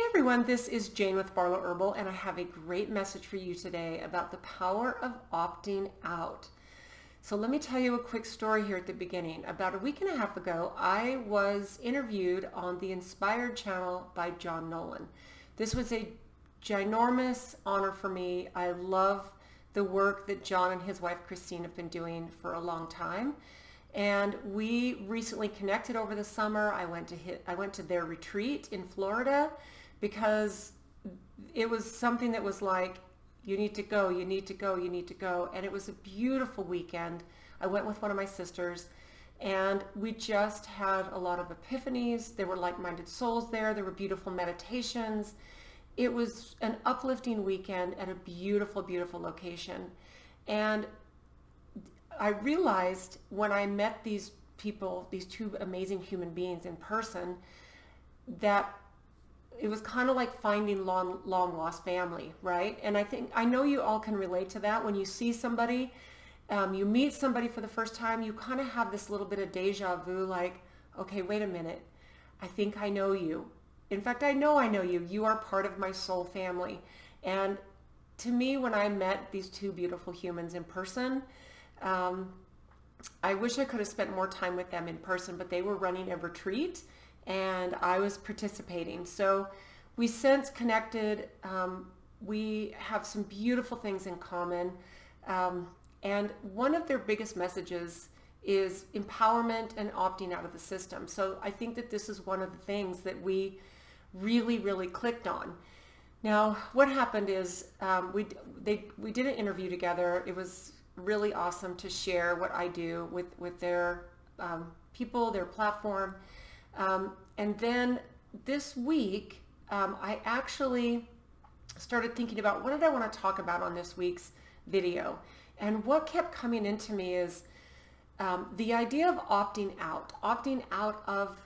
Everyone, this is Jane with Barlow Herbal, and I have a great message for you today about the power of opting out. So let me tell you a quick story here at the beginning. About a week and a half ago, I was interviewed on the Inspired channel by Jean Nolan. This was a ginormous honor for me. I love the work that John and his wife Christine have been doing for a long time. And we recently connected over the summer. I went to their retreat in Florida because it was something that was like, you need to go, you need to go, you need to go. And it was a beautiful weekend. I went with one of my sisters and we just had a lot of epiphanies. There were like-minded souls there. There were beautiful meditations. It was an uplifting weekend at a beautiful, beautiful location. And I realized when I met these people, these two amazing human beings in person, that it was kind of like finding long lost family, right? And I know you all can relate to that. When you see somebody, you meet somebody for the first time, you kind of have this little bit of deja vu, like, okay, wait a minute, I think I know you. In fact, I know you. You are part of my soul family. And to me, when I met these two beautiful humans in person, I wish I could have spent more time with them in person, but they were running a retreat and I was participating. So we since connected. We have some beautiful things in common. And one of their biggest messages is empowerment and opting out of the system. So I think that this is one of the things that we really, really clicked on. Now, what happened is we did an interview together. It was really awesome to share what I do with their people, their platform. And then this week, I actually started thinking about what did I want to talk about on this week's video. And what kept coming into me is the idea of opting out of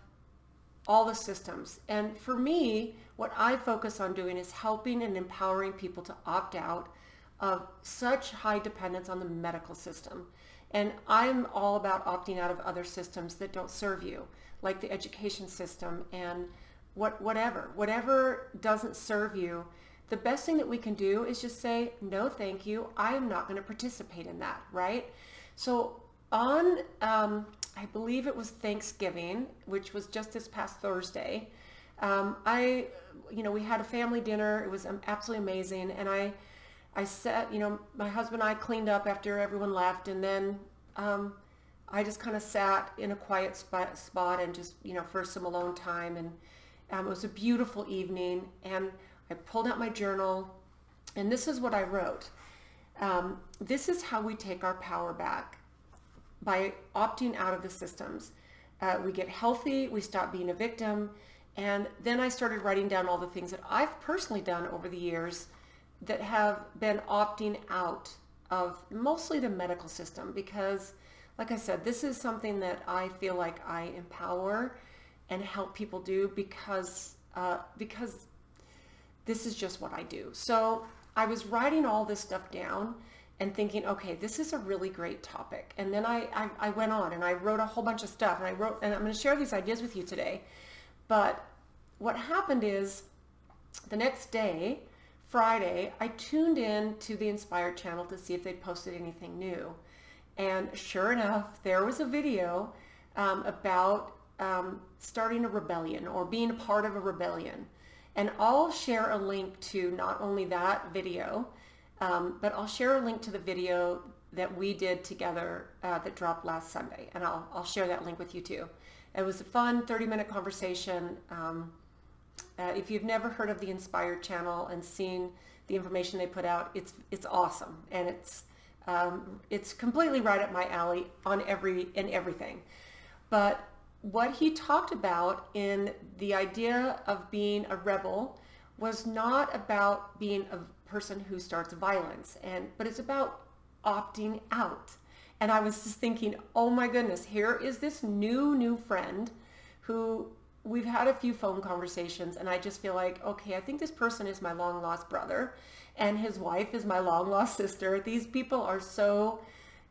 all the systems. And for me, what I focus on doing is helping and empowering people to opt out of such high dependence on the medical system. And I'm all about opting out of other systems that don't serve you, like the education system and whatever doesn't serve you. The best thing that we can do is just say, no, thank you. I am not going to participate in that, right? So on, I believe it was Thanksgiving, which was just this past Thursday, we had a family dinner. It was absolutely amazing. And I sat, my husband and I cleaned up after everyone left, and then I just kind of sat in a quiet spot and just, for some alone time. And it was a beautiful evening, and I pulled out my journal, and this is what I wrote. This is how we take our power back, by opting out of the systems. We get healthy, we stop being a victim, and then I started writing down all the things that I've personally done over the years that have been opting out of mostly the medical system, because like I said, this is something that I feel like I empower and help people do because this is just what I do. So I was writing all this stuff down and thinking, okay, this is a really great topic. And then I went on and I wrote a whole bunch of stuff, and I'm going to share these ideas with you today. But what happened is the next day, Friday, I tuned in to the Inspired channel to see if they posted anything new. And sure enough, there was a video about starting a rebellion or being a part of a rebellion. And I'll share a link to not only that video, but I'll share a link to the video that we did together that dropped last Sunday. And I'll share that link with you too. It was a fun 30-minute conversation. If you've never heard of the Inspired channel and seen the information they put out, it's awesome, and it's completely right up my alley on everything. But what he talked about in the idea of being a rebel was not about being a person who starts violence, but it's about opting out. And I was just thinking, oh my goodness, here is this new friend who we've had a few phone conversations, and I just feel like, okay, I think this person is my long lost brother and his wife is my long lost sister. These people are so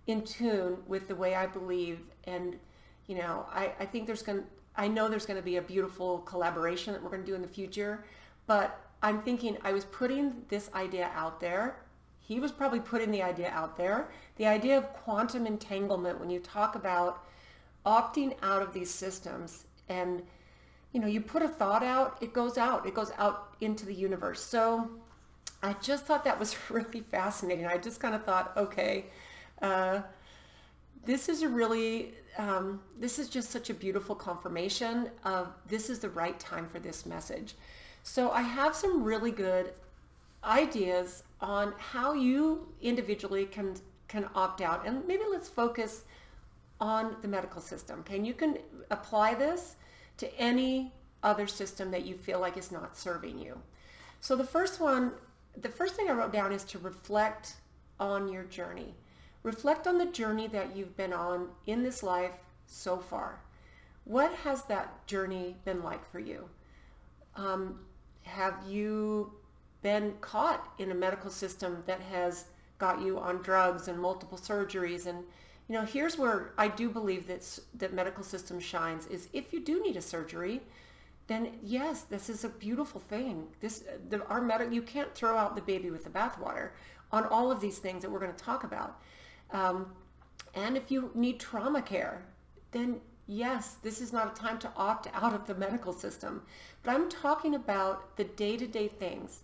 in tune with the way I believe. And, I think I know there's going to be a beautiful collaboration that we're going to do in the future. But I'm thinking I was putting this idea out there. He was probably putting the idea out there. The idea of quantum entanglement, when you talk about opting out of these systems, and you put a thought out, it goes out into the universe. So I just thought that was really fascinating. I just kind of thought, okay, this is this is just such a beautiful confirmation of this is the right time for this message. So I have some really good ideas on how you individually can opt out. And maybe let's focus on the medical system. Okay, and you can apply this to any other system that you feel like is not serving you. So the first thing I wrote down is to reflect on your journey. Reflect on the journey that you've been on in this life so far. What has that journey been like for you? Have you been caught in a medical system that has got you on drugs and multiple surgeries? And here's where I do believe that medical system shines is if you do need a surgery, then yes, this is a beautiful thing. You can't throw out the baby with the bathwater on all of these things that we're going to talk about. And if you need trauma care, then yes, this is not a time to opt out of the medical system. But I'm talking about the day-to-day things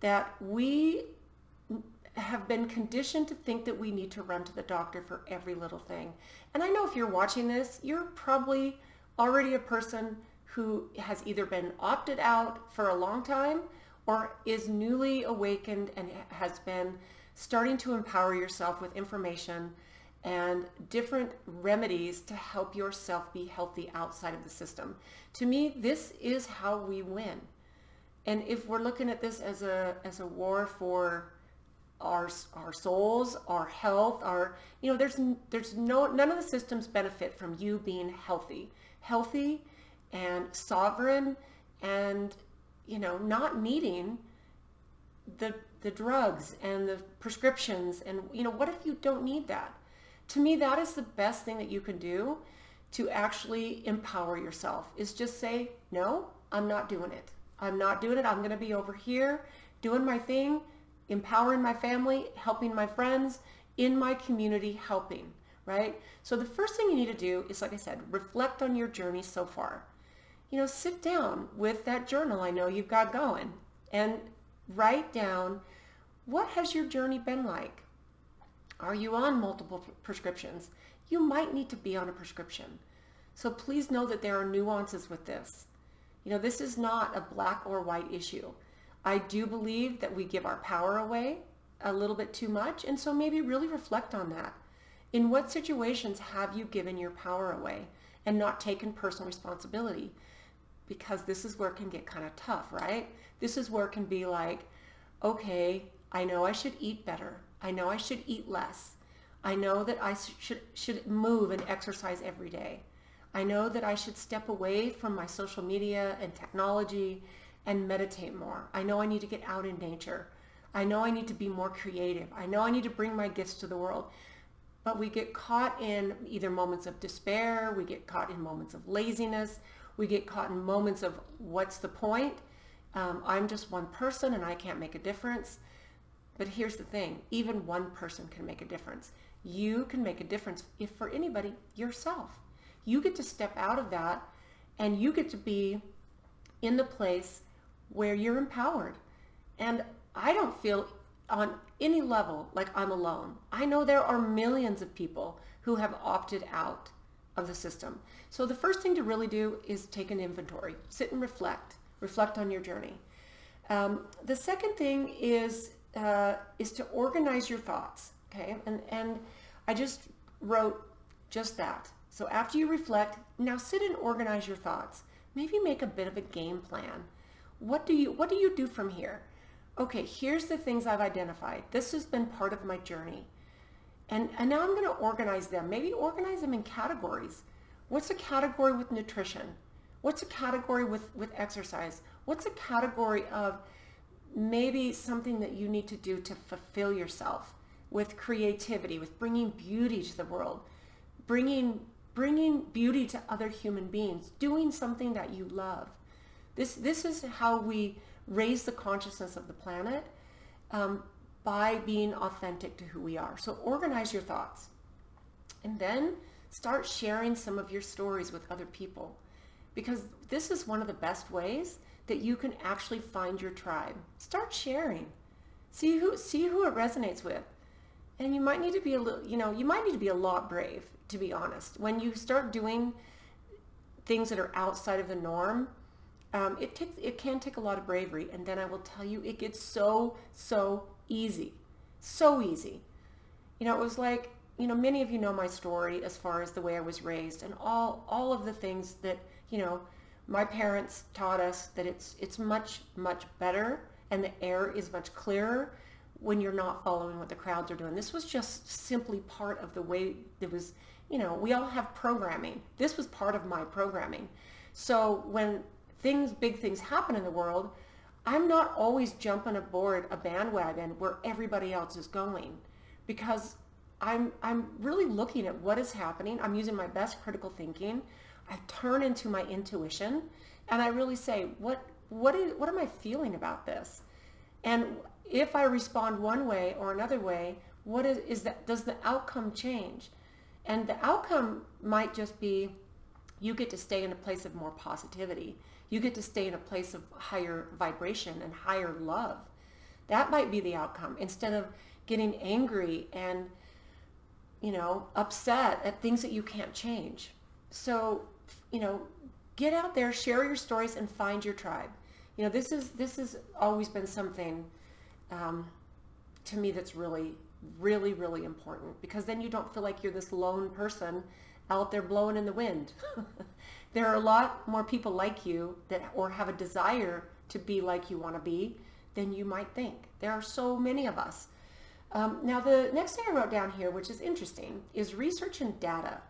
that we have been conditioned to think that we need to run to the doctor for every little thing. And I know if you're watching this, you're probably already a person who has either been opted out for a long time or is newly awakened and has been starting to empower yourself with information and different remedies to help yourself be healthy outside of the system. To me, this is how we win. And if we're looking at this as a war for our souls, our health, there's none of the systems benefit from you being healthy and sovereign, and not needing the drugs and the prescriptions. And what if you don't need that? To me, that is the best thing that you can do to actually empower yourself, is just say, no, I'm not doing it. I'm not doing it. I'm going to be over here doing my thing, empowering my family, helping my friends, in my community, helping, right? So the first thing you need to do is, like I said, reflect on your journey so far. Sit down with that journal I know you've got going and write down, what has your journey been like? Are you on multiple prescriptions? You might need to be on a prescription. So please know that there are nuances with this. This is not a black or white issue. I do believe that we give our power away a little bit too much, and so maybe really reflect on that. In what situations have you given your power away and not taken personal responsibility? Because this is where it can get kind of tough, right? This is where it can be like, okay, I know I should eat better. I know I should eat less. I know that I should move and exercise every day. I know that I should step away from my social media and technology and meditate more. I know I need to get out in nature. I know I need to be more creative. I know I need to bring my gifts to the world. But we get caught in either moments of despair, we get caught in moments of laziness, we get caught in moments of what's the point? I'm just one person and I can't make a difference. But here's the thing, even one person can make a difference. You can make a difference, if for anybody, yourself. You get to step out of that and you get to be in the place where you're empowered. And I don't feel on any level like I'm alone. I know there are millions of people who have opted out of the system. So the first thing to really do is take an inventory, sit and reflect on your journey. The second thing is to organize your thoughts, okay? And I just wrote just that. So after you reflect, now sit and organize your thoughts. Maybe make a bit of a game plan. What do you do from here? Okay, here's the things I've identified. This has been part of my journey. And now I'm going to organize them. Maybe organize them in categories. What's a category with nutrition? What's a category with exercise? What's a category of maybe something that you need to do to fulfill yourself with creativity, with bringing beauty to the world, bringing beauty to other human beings, doing something that you love. This is how we raise the consciousness of the planet, by being authentic to who we are. So organize your thoughts, and then start sharing some of your stories with other people, because this is one of the best ways that you can actually find your tribe. Start sharing. See who it resonates with. And you might need to be you might need to be a lot brave, to be honest. When you start doing things that are outside of the norm, it can take a lot of bravery. And then I will tell you, it gets so easy. So easy. It was like, many of you know my story as far as the way I was raised, and all of the things that, my parents taught us, that it's much better and the air is much clearer when you're not following what the crowds are doing. This was just simply part of the way it was, we all have programming. This was part of my programming. So when big things happen in the world, I'm not always jumping aboard a bandwagon where everybody else is going, because I'm really looking at what is happening. I'm using my best critical thinking. I turn into my intuition, and I really say, what am I feeling about this? And if I respond one way or another way, what is that? Does the outcome change? And the outcome might just be, you get to stay in a place of more positivity. You get to stay in a place of higher vibration and higher love. That might be the outcome, instead of getting angry and, upset at things that you can't change. So, get out there, share your stories, and find your tribe. This has always been something to me that's really, really, really important, because then you don't feel like you're this lone person out there blowing in the wind. There are a lot more people like you or have a desire to be like you want to be than you might think. There are so many of us. Now, the next thing I wrote down here, which is interesting, is research and data.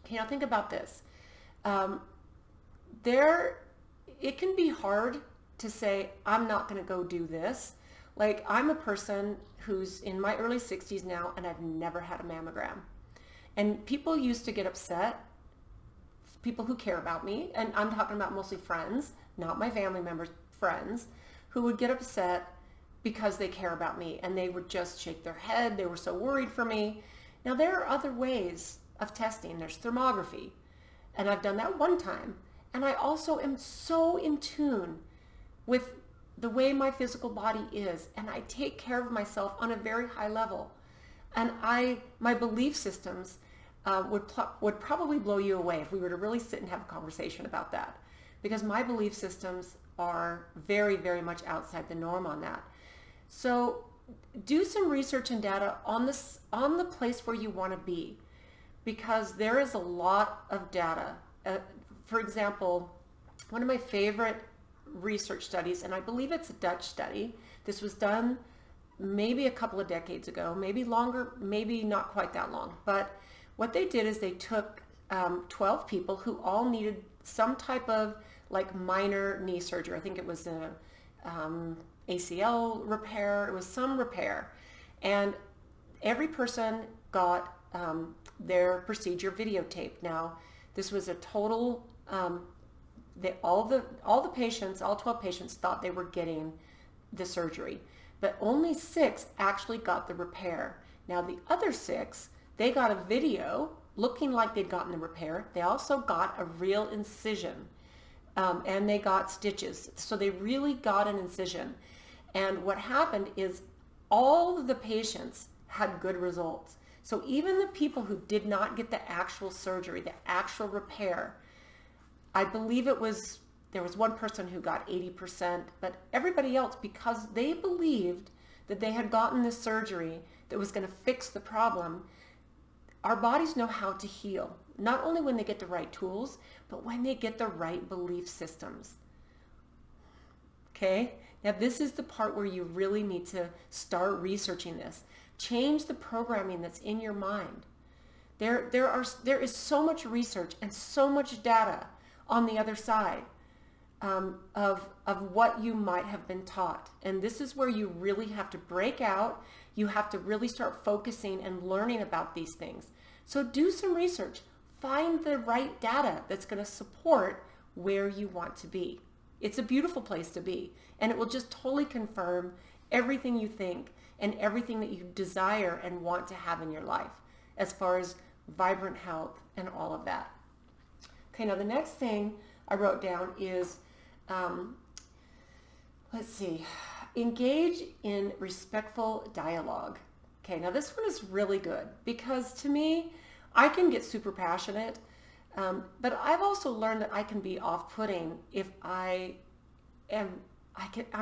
Okay, now think about this. It can be hard to say, I'm not going to go do this. Like, I'm a person who's in my early 60s now, and I've never had a mammogram. And people used to get upset, people who care about me, and I'm talking about mostly friends, not my family members, friends, who would get upset because they care about me, and they would just shake their head. They were so worried for me. Now, there are other ways of testing. There's thermography, and I've done that one time. And I also am so in tune with the way my physical body is, and I take care of myself on a very high level. And my belief systems would probably blow you away if we were to really sit and have a conversation about that, because my belief systems are very, very much outside the norm on that. So do some research and data on the place where you want to be, because there is a lot of data. For example, one of my favorite research studies, and I believe it's a Dutch study. This was done maybe a couple of decades ago, maybe longer, maybe not quite that long. But what they did is they took 12 people who all needed some type of like minor knee surgery. I think it was a ACL repair. It was some repair. And every person got their procedure videotaped. Now, this was a total, all the patients, all 12 patients thought they were getting the surgery, but only 6 actually got the repair. Now, the other 6, they got a video looking like they'd gotten the repair. They also got a real incision, and they got stitches. So they really got an incision. And what happened is all of the patients had good results. So even the people who did not get the actual surgery, the actual repair, I believe there was one person who got 80%, but everybody else, because they believed that they had gotten this surgery that was going to fix the problem. Our bodies know how to heal, not only when they get the right tools, but when they get the right belief systems. Okay? Now, this is the part where you really need to start researching this. Change the programming that's in your mind. There is so much research and so much data on the other side of what you might have been taught. And this is where you really have to break out. You have to really start focusing and learning about these things. So do some research. Find the right data that's going to support where you want to be. It's a beautiful place to be, and it will just totally confirm everything you think and everything that you desire and want to have in your life as far as vibrant health and all of that. Okay, now the next thing I wrote down is, let's see, engage in respectful dialogue. Okay, now this one is really good because to me, I can get super passionate, but I've also learned that I can be off-putting if I'm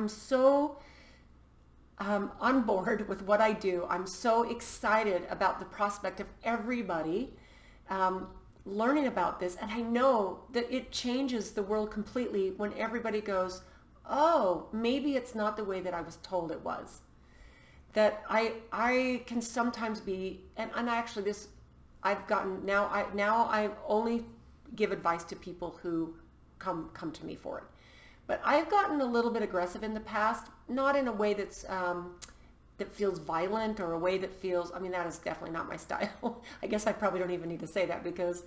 so on board with what I do. I'm so excited about the prospect of everybody learning about this, and I know that it changes the world completely when everybody goes, oh, maybe it's not the way that I was told it was. That I can sometimes be, and actually this I've gotten now. I only give advice to people who come to me for it. But I've gotten a little bit aggressive in the past, not in a way that's that feels violent or a way that feels. I mean, that is definitely not my style. I guess I probably don't even need to say that because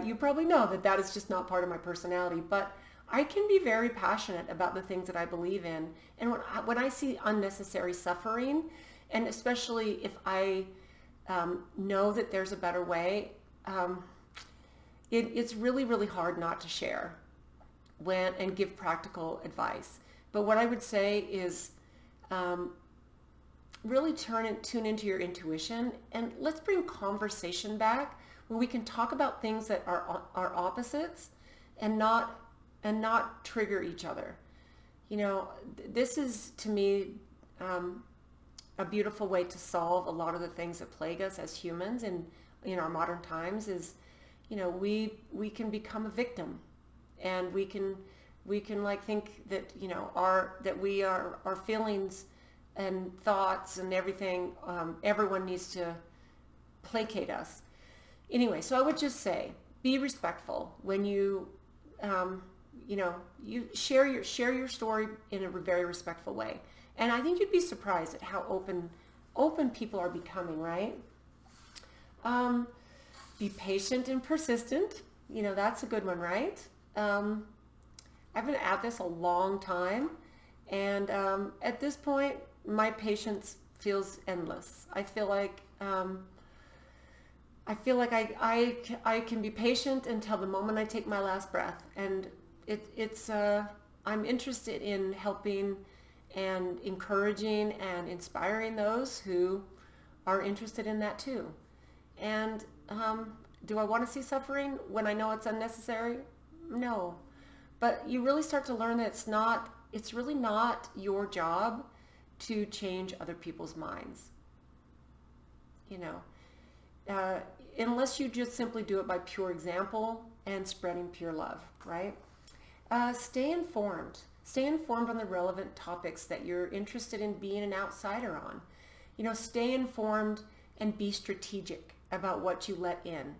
you probably know that is just not part of my personality. But I can be very passionate about the things that I believe in, and when I see unnecessary suffering, and especially if I know that there's a better way, it's really, really hard not to share and give practical advice. But what I would say is really tune into your intuition, and let's bring conversation back where we can talk about things that are opposites and not trigger each other. You know, this is to me a beautiful way to solve a lot of the things that plague us as humans in our modern times. Is, you know, we can become a victim, and we can like think that, you know, our feelings and thoughts and everything, everyone needs to placate us. Anyway, so I would just say, be respectful when you you share your story in a very respectful way. And I think you'd be surprised at how open people are becoming, right? Be patient and persistent. You know, that's a good one, right? I've been at this a long time, and at this point, my patience feels endless. I feel like I can be patient until the moment I take my last breath, and I'm interested in helping and encouraging and inspiring those who are interested in that too. And do I want to see suffering when I know it's unnecessary? No. But you really start to learn that it's really not your job to change other people's minds. You know, unless you just simply do it by pure example and spreading pure love, right? Stay informed. Stay informed on the relevant topics that you're interested in being an outsider on. You know, stay informed and be strategic about what you let in.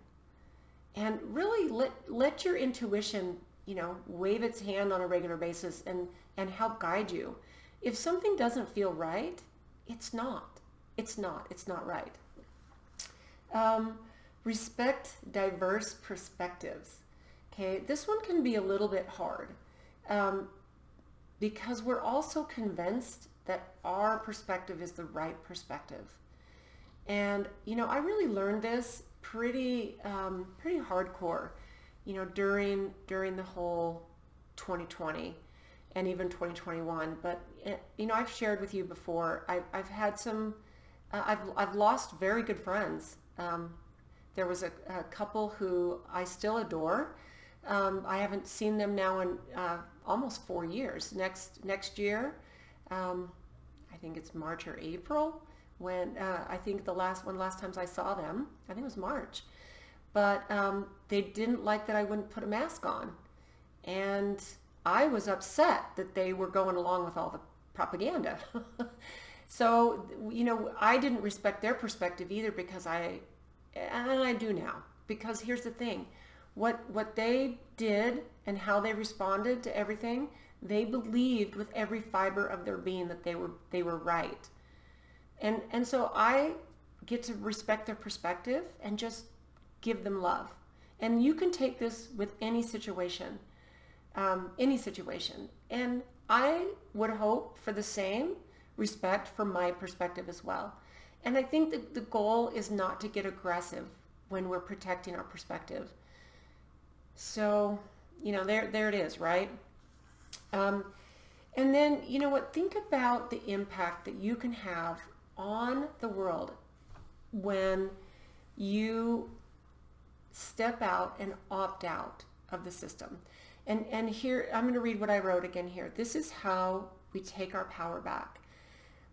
And really let your intuition, you know, wave its hand on a regular basis and help guide you. If something doesn't feel right, it's not. It's not right. Respect diverse perspectives. Okay, this one can be a little bit hard because we're also convinced that our perspective is the right perspective. And, you know, I really learned this pretty hardcore, you know, during the whole 2020 and even 2021. But, you know, I've shared with you before, I've had some, I've lost very good friends. There was a couple who I still adore. I haven't seen them now in almost 4 years. Next year, I think it's March or April, when I think the last times I saw them, I think it was March. But they didn't like that I wouldn't put a mask on. And I was upset that they were going along with all the propaganda. So, you know, I didn't respect their perspective either, because I do now. Because here's the thing, what they did and how they responded to everything, they believed with every fiber of their being that they were right. And so I get to respect their perspective and just give them love. And you can take this with any situation. And I would hope for the same respect from my perspective as well. And I think that the goal is not to get aggressive when we're protecting our perspective. So, there it is, right? And then, you know what, think about the impact that you can have on the world when you step out and opt out of the system. And here, I'm going to read what I wrote again here. This is how we take our power back.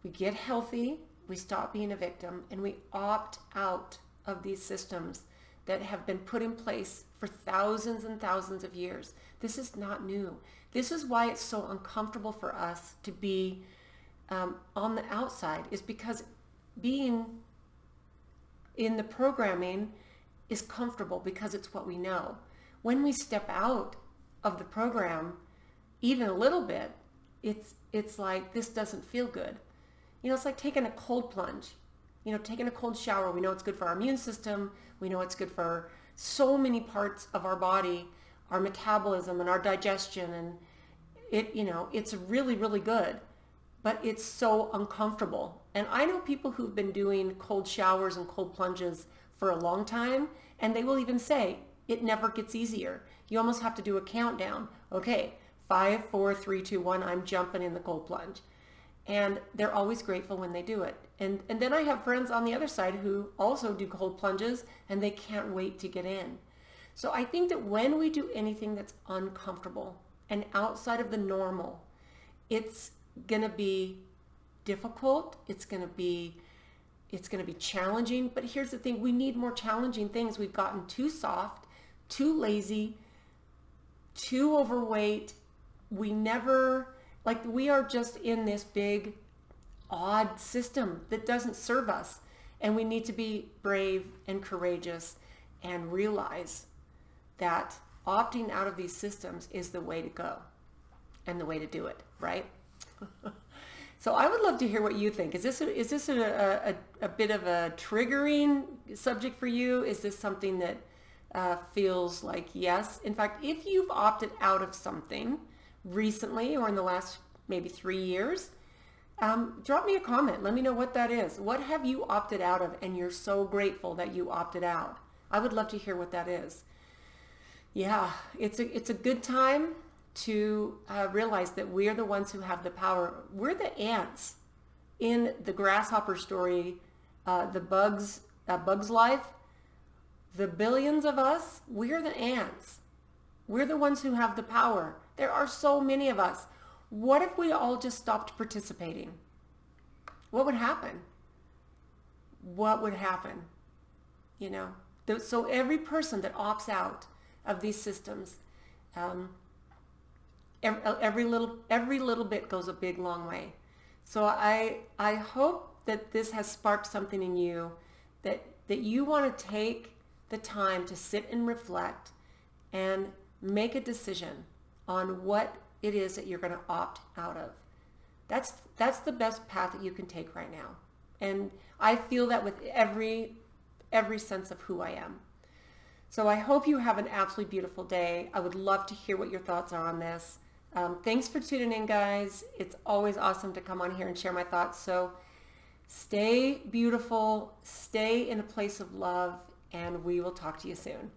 We get healthy, we stop being a victim, and we opt out of these systems that have been put in place for thousands and thousands of years. This is not new. This is why it's so uncomfortable for us to be on the outside, is because being in the programming is comfortable because it's what we know. When we step out of the program, even a little bit, it's like, this doesn't feel good. It's like taking a cold plunge, taking a cold shower. We know it's good for our immune system. We know it's good for so many parts of our body, our metabolism and our digestion. And it's really, really good, but it's so uncomfortable. And I know people who've been doing cold showers and cold plunges for a long time, and they will even say it never gets easier. You almost have to do a countdown. Okay, 5, 4, 3, 2, 1, I'm jumping in the cold plunge. And they're always grateful when they do it. And then I have friends on the other side who also do cold plunges, and they can't wait to get in. So I think that when we do anything that's uncomfortable and outside of the normal, it's going to be difficult. It's going to be challenging. But here's the thing. We need more challenging things. We've gotten too soft, too lazy, too overweight. We are just in this big, odd system that doesn't serve us. And we need to be brave and courageous and realize that opting out of these systems is the way to go and the way to do it, right? So I would love to hear what you think. Is this a bit of a triggering subject for you? Is this something that feels like yes? In fact, if you've opted out of something recently or in the last maybe 3 years, drop me a comment. Let me know what that is. What have you opted out of and you're so grateful that you opted out? I would love to hear what that is. Yeah, it's a good time to realize that we're the ones who have the power. We're the ants in the grasshopper story, the Bug's Life. The billions of us, we're the ants. We're the ones who have the power. There are so many of us. What if we all just stopped participating? What would happen? What would happen? So every person that opts out of these systems, every little bit goes a big, long way. So I hope that this has sparked something in you, that you want to take the time to sit and reflect and make a decision on what it is that you're going to opt out of. That's the best path that you can take right now. And I feel that with every sense of who I am. So I hope you have an absolutely beautiful day. I would love to hear what your thoughts are on this. Thanks for tuning in, guys. It's always awesome to come on here and share my thoughts. So stay beautiful, stay in a place of love, and we will talk to you soon.